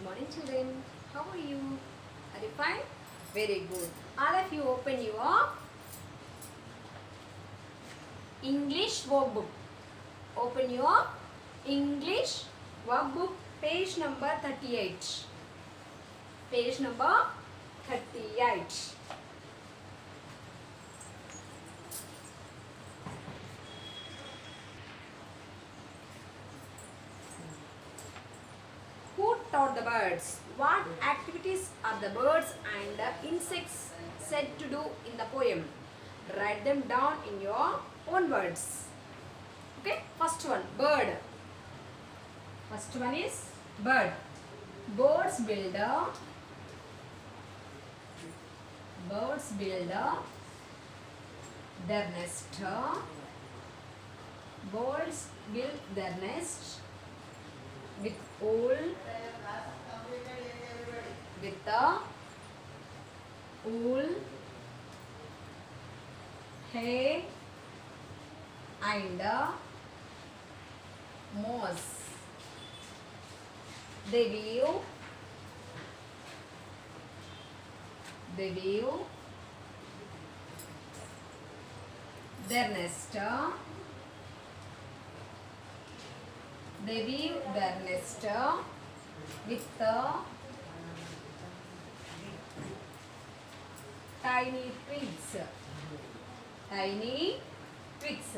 morning, children. How are you? Are you fine? Very good. All of you open your English workbook. Open your English workbook, page number 38. Page number 38. Who taught the birds? What activities are the birds and the insects said to do in the poem? Write them down in your own words. Okay, first one, bird. First one is bird. Birds build their nest. Birds build their nest with wool, hay and moss. They weave their nest. They weave their nest with tiny twigs.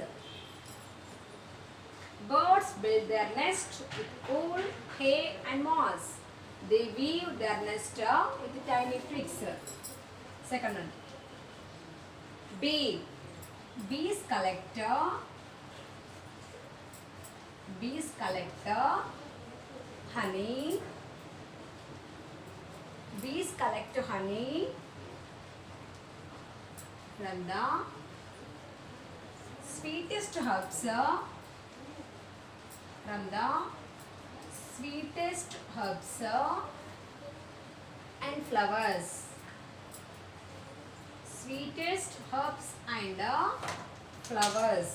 Birds build their nest with wool, hay and moss. They weave their nest with tiny twigs. Second one. Bee. Bees collect honey. Bees collect honey from the sweetest herbs. And flowers. Sweetest herbs and flowers.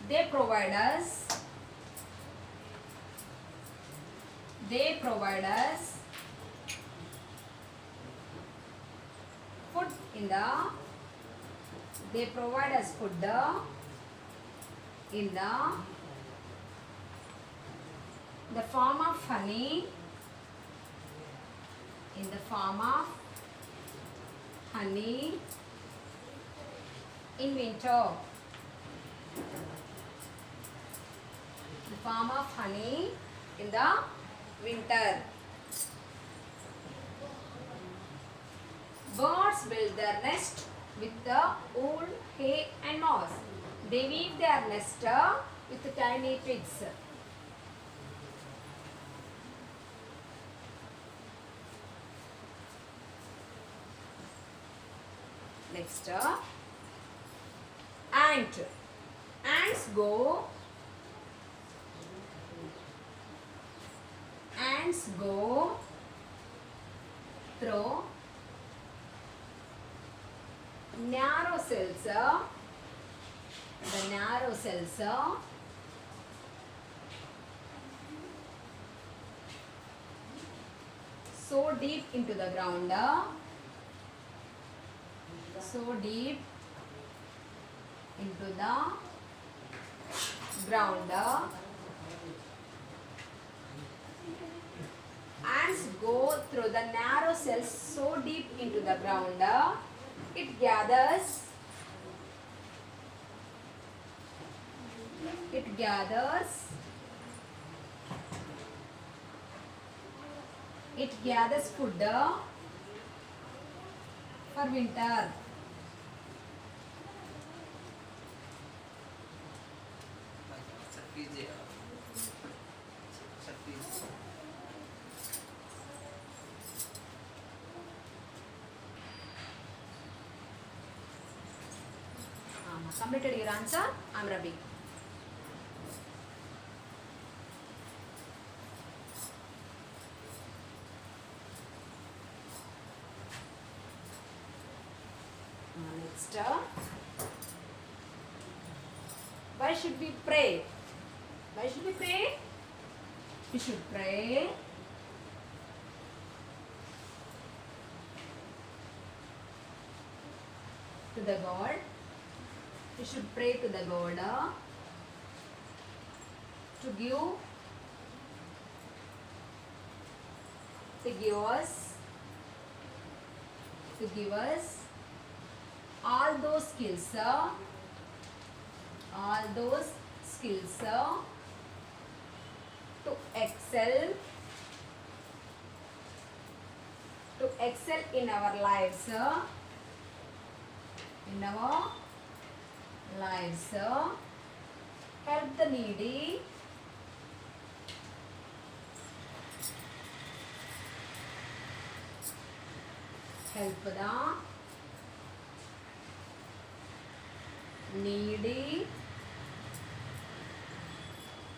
They provide us food in the form of honey. In winter. The form of honey in the winter. Birds build their nest with the wool, hay and moss. They weave their nest with tiny twigs. Next, ant. Ants go through narrow cells. So deep into the ground. Ants go through the narrow cells so deep into the ground. It gathers food for winter. Completed your answer. I'm Rabi. Next, why should we pray? We should pray to the God. You should pray to the God to give us all those skills to excel in our lives, help the needy,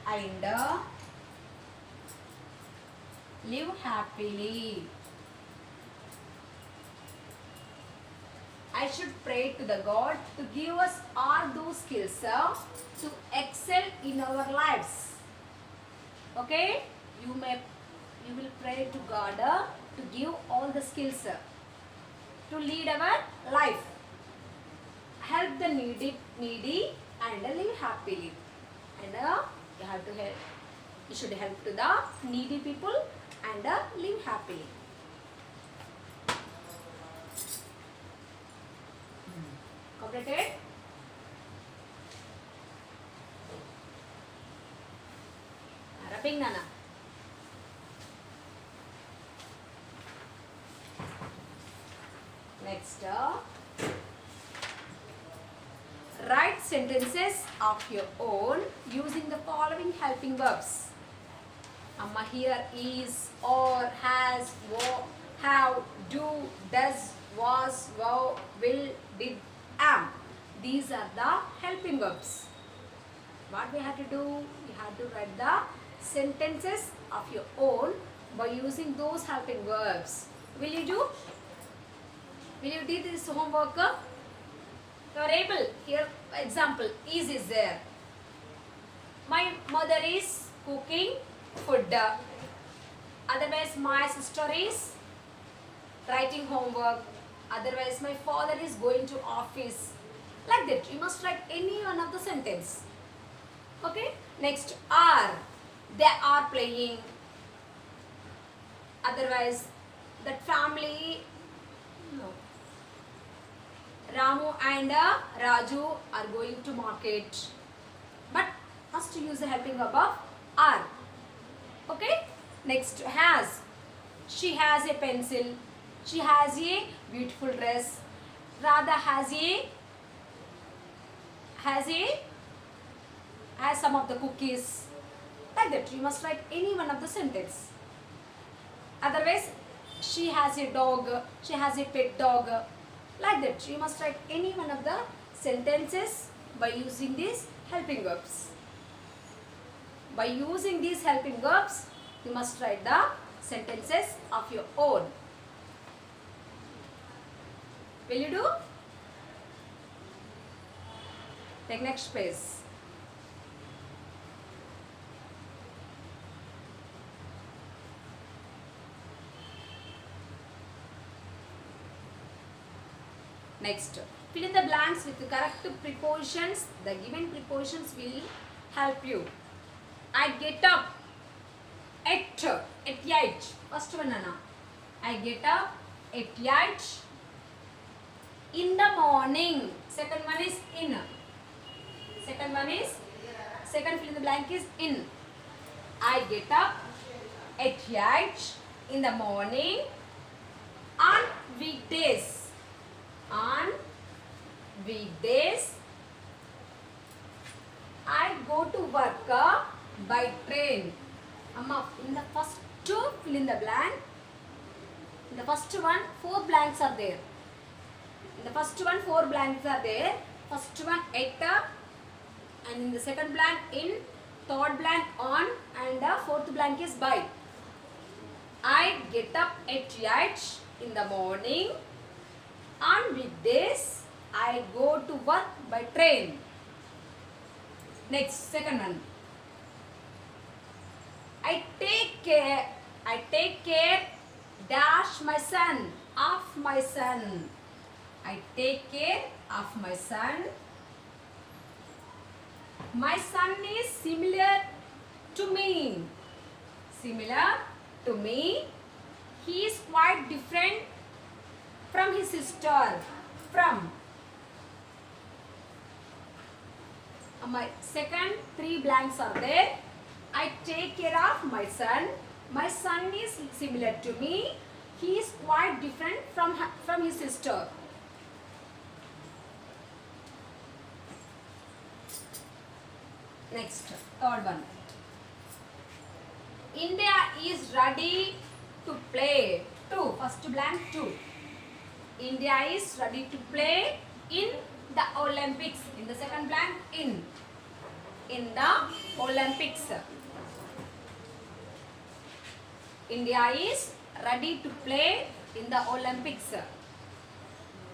and live happily. I should pray to the God to give us all those skills to excel in our lives. Okay? You will pray to God to give all the skills to lead our life. Help the needy and live happily. And you should help to the needy people and live happily. Completed? Wrapping, Nana. Next, write sentences of your own using the following helping verbs. Amma here is, or, has, have, do, does, was, wow, will, did, am. These are the helping verbs. What we have to do? We have to write the sentences of your own by using those helping verbs. Will you do? Will you do this homework? You are able. Here, example, is there. My mother is cooking food. Otherwise, my sister is writing homework. Otherwise, my father is going to office. Like that, you must write any one of the sentence. Okay? Next, are. They are playing. Otherwise, that family, no. Ramu and Raju are going to market. But must use the helping verb of are. Okay? Next, has. She has a pencil. She has a beautiful dress. Radha has some of the cookies. Like that, you must write any one of the sentence. Otherwise, she has a dog. She has a pet dog. Like that, you must write any one of the sentences by using these helping verbs. By using these helping verbs, you must write the sentences of your own. Will you do? Take next page. Next, fill in the blanks with the correct prepositions. The given prepositions will help you. I get up at 8. First one, Anna. I get up at 8 in the morning. Second one is in. Second fill in the blank is in. I get up at 8 in the morning on weekdays. On weekdays, I go to work by train. Amma, in the first two, fill in the blank. In the first one, 4 blanks are there. In the first one, 4 blanks are there. First one, 8. And in the second blank, in. Third blank, on. And the fourth blank is by. I get up at 8 in the morning. On weekdays, I go to work by train. Next, second one. I take care dash my son, of my son. I take care of my son. My son is similar to me. Similar to me. He is quite different from his sister. From. My second 3 blanks are there. I take care of my son. My son is similar to me. He is quite different from his sister. Next, third one. India is ready to play. 2. First blank 2. India is ready to play in the Olympics. In the second blank in the Olympics. India is ready to play in the Olympics.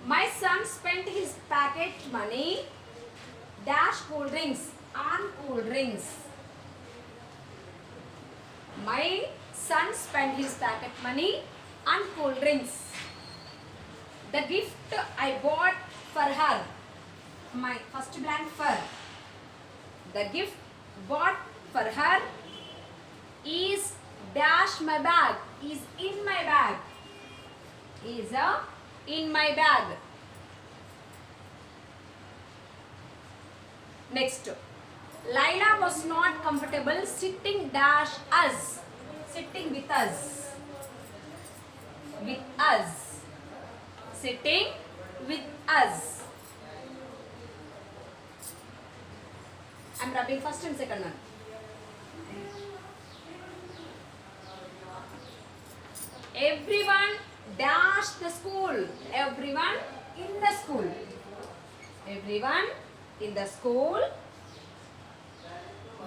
My son spent his pocket money dash cool drinks on cool drinks. My son spent his pocket money on cool drinks. The gift I bought for her. My first blank for. The gift bought for her is dash my bag. Is in my bag. Is in my bag. Next. Laila was not comfortable sitting dash us. Sitting with us. With us. Sitting with us. I am rubbing first and second one. Everyone dash the school. Everyone in the school. Everyone in the school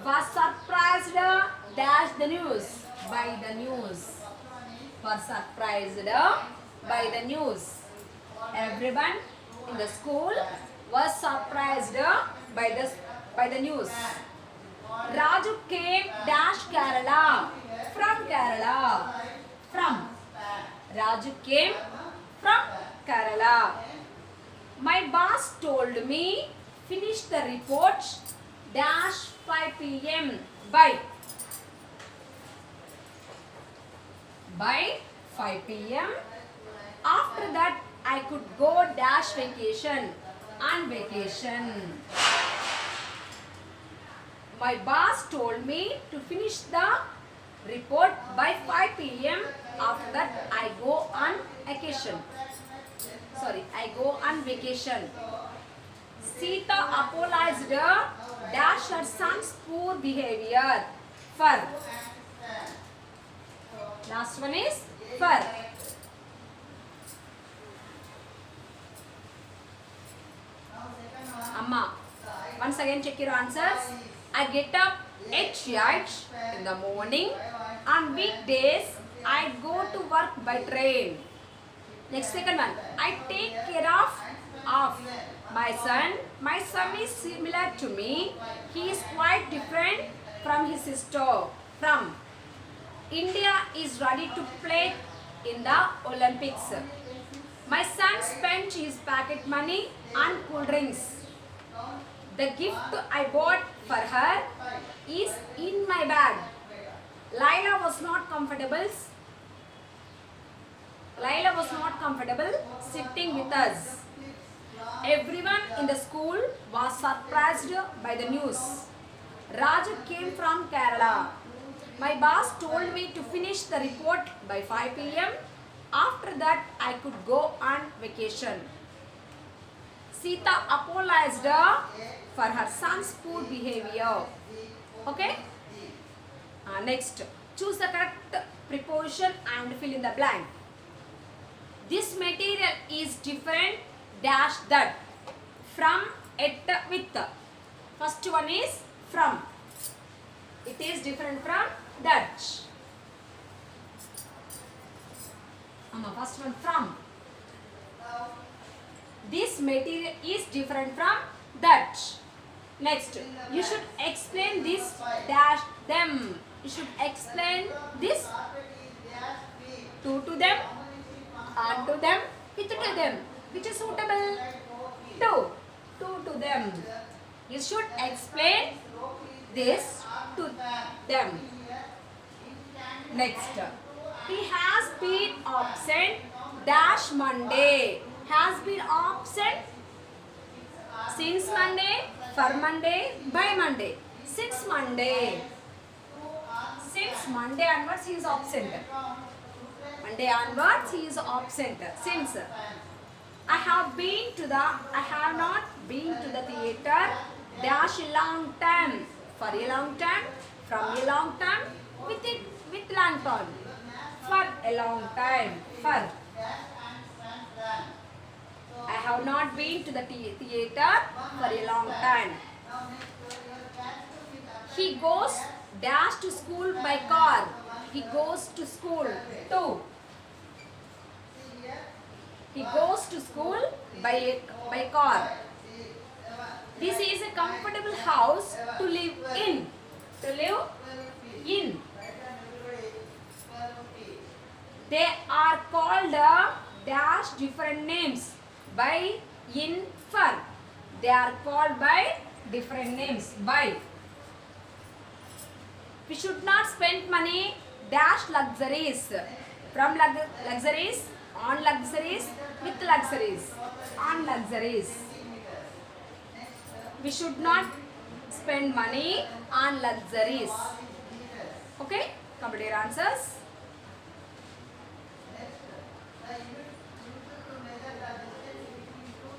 was surprised dash the news by the news. Was surprised by the news. Everyone in the school was surprised by the news. Raju came dash Kerala. From Kerala. From. Raju came from Kerala. My boss told me finish the report dash 5 p.m. by 5 p.m. After that I could go dash vacation on vacation. My boss told me to finish the report by 5 p.m. After that I go on vacation. I go on vacation. Sita apologized dash her son's poor behavior for. Last one is for. Amma. Once again check your answers. I get up at 8 in the morning. On weekdays, I go to work by train. Next second one. I take care of my son. My son is similar to me. He is quite different from his sister. From. India is ready to play in the Olympics. My son spent his pocket money on cool drinks. The gift I bought for her is in my bag. Laila was not comfortable sitting with us. Everyone in the school was surprised by the news. Raju came from Kerala. My boss told me to finish the report by 5 p.m. After that, I could go on vacation. Sita apologized for her son's poor behavior. Okay? Next, choose the correct preposition and fill in the blank. This material is different dash that. From, at, with. First one is from. It is different from that. First one from. This material is different from that. Next, you should explain this dash them. You should explain this to them, and to them, with to them. which is suitable? Two. Two to them. You should explain this to them. Next. He has been absent dash Monday. Has been absent since Monday, for Monday, by Monday. Since Monday. Since Monday onwards he is absent. Monday onwards he is absent. Since I have not been to the theatre dash a long time. For a long time, from a long time, with long time. For a long time. For. I have not been to the theatre for a long time. He goes dash to school by car. He goes to school too. He goes to school by car. This is a comfortable house to live in. To live in. They are called dash different names. By, in, for. They are called by different names. By. We should not spend money dash luxuries. From luxuries, on luxuries, with luxuries. On luxuries. We should not spend money on luxuries. Okay? Complete your answers.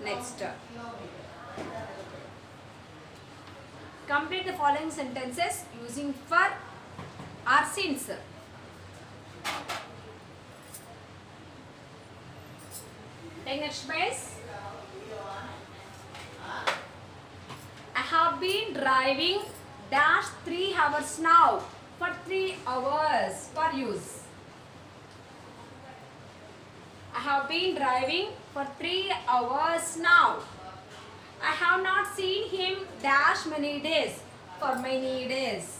Next. Complete the following sentences using for or since. Take next space. I have been driving dash 3 hours now. For 3 hours for use. I have been driving for 3 hours now. I have not seen him dash many days. For many days.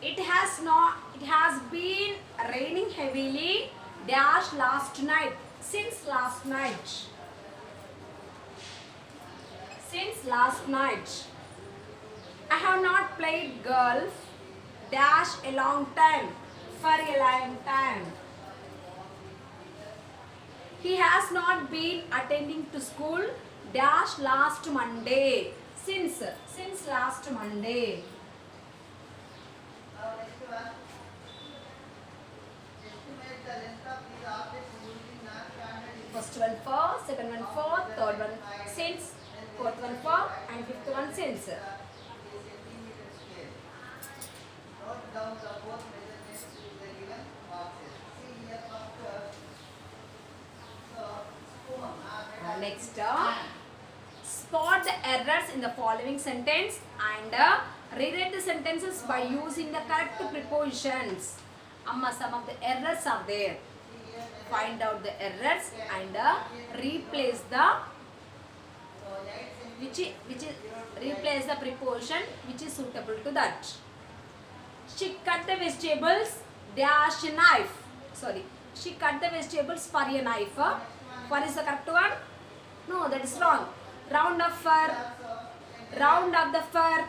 It has been raining heavily dash last night. Since last night. Since last night. I have not played golf dash a long time. For a long time. He has not been attending to school dash last Monday. Since last Monday. First one for, second one for, third one since, fourth one for, and fifth one since. Next, spot the errors in the following sentence and rewrite the sentences by using the correct prepositions. Amma, some of the errors are there. Find out the errors and replace the replace the preposition which is suitable to that. She cut the vegetables dash a knife. Sorry, she cut the vegetables for a knife. What is the correct one? No, that is wrong. Round up the fur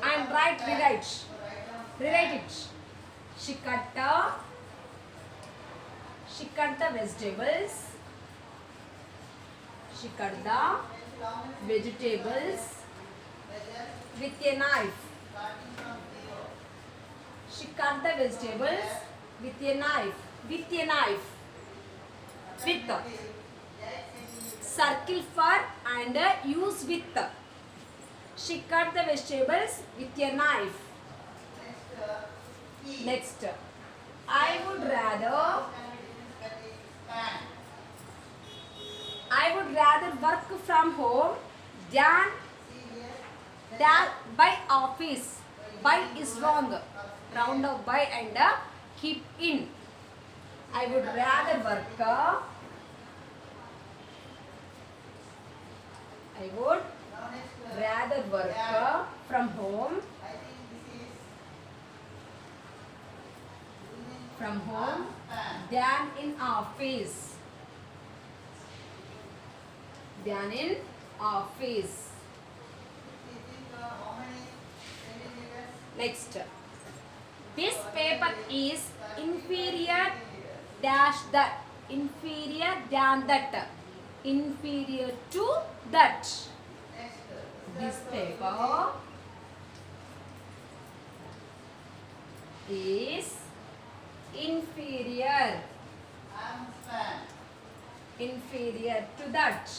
and rewrite it. She cut the vegetables. She cut the vegetables with a knife. She cut the vegetables with a knife. With a knife. With. Circle for and use with. She cut the vegetables with a knife. Next. I would rather work from home than by office. By is wrong. Round up by and keep in. I would rather work. I would rather work from home than in office. Than in office. Next, this paper is inferior dash that. Inferior than that. Inferior to that. This paper is inferior. Inferior to that.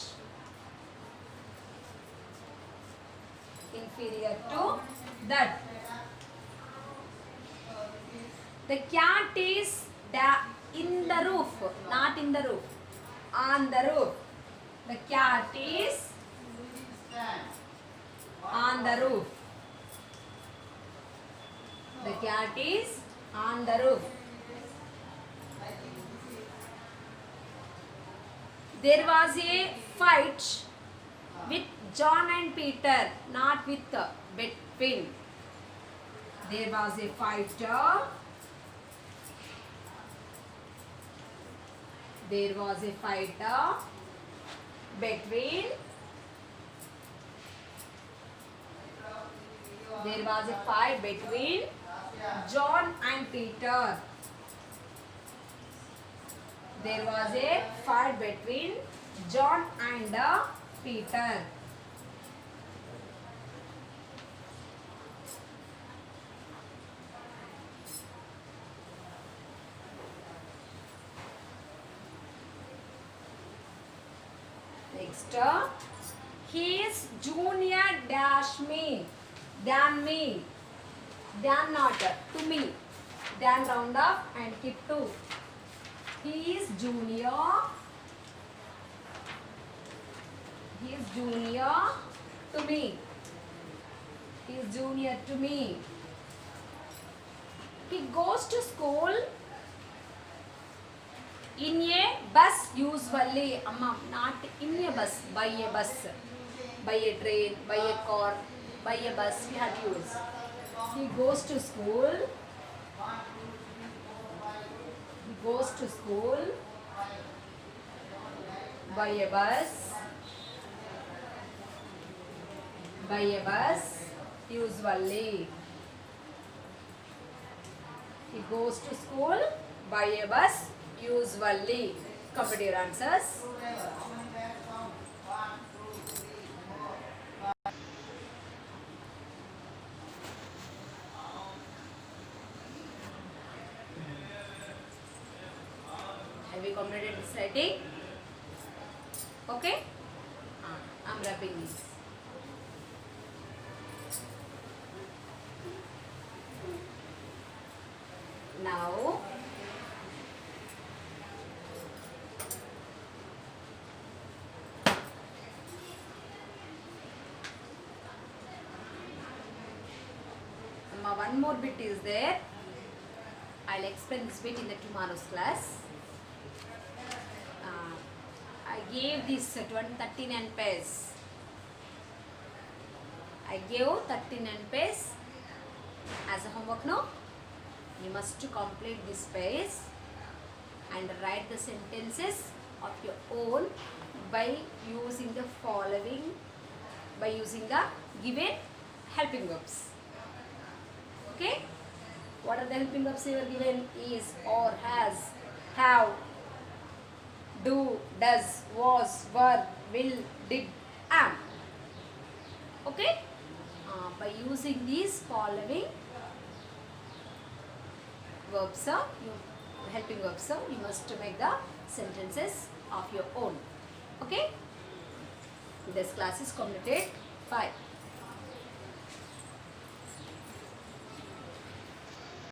Inferior to that. The cat is in the roof, not in the roof, on the roof. The cat is on the roof. The cat is on the roof. There was a fight with John and Peter, not with between. There was a fighter. There was a fighter between. There was a fight between John and Peter. There was a fight between John and Peter. Next, he is junior dash me, than me, than not, to me, than round up and keep to. He is junior. He is junior to me. He is junior to me. He goes to school in a bus usually. Not in a bus, by a bus, by a train, by a car, by a bus. We have to use. He goes to school. He goes to school by a bus. By a bus usually. He goes to school by a bus usually. Complete your answers. Have you completed this writing? Okay? I'm wrapping this. Now, one more bit is there. I'll explain this bit in the tomorrow's class. I gave this 39 pages. I gave 39 pages as a homework now. You must complete this page and write the sentences of your own by using the following, by using the given helping verbs. Okay? What are the helping verbs you are given? Is, or, has, have, do, does, was, were, will, did, am. Okay? By using these following verbs, helping verbs, you must make the sentences of your own. Okay? This class is completed. Bye.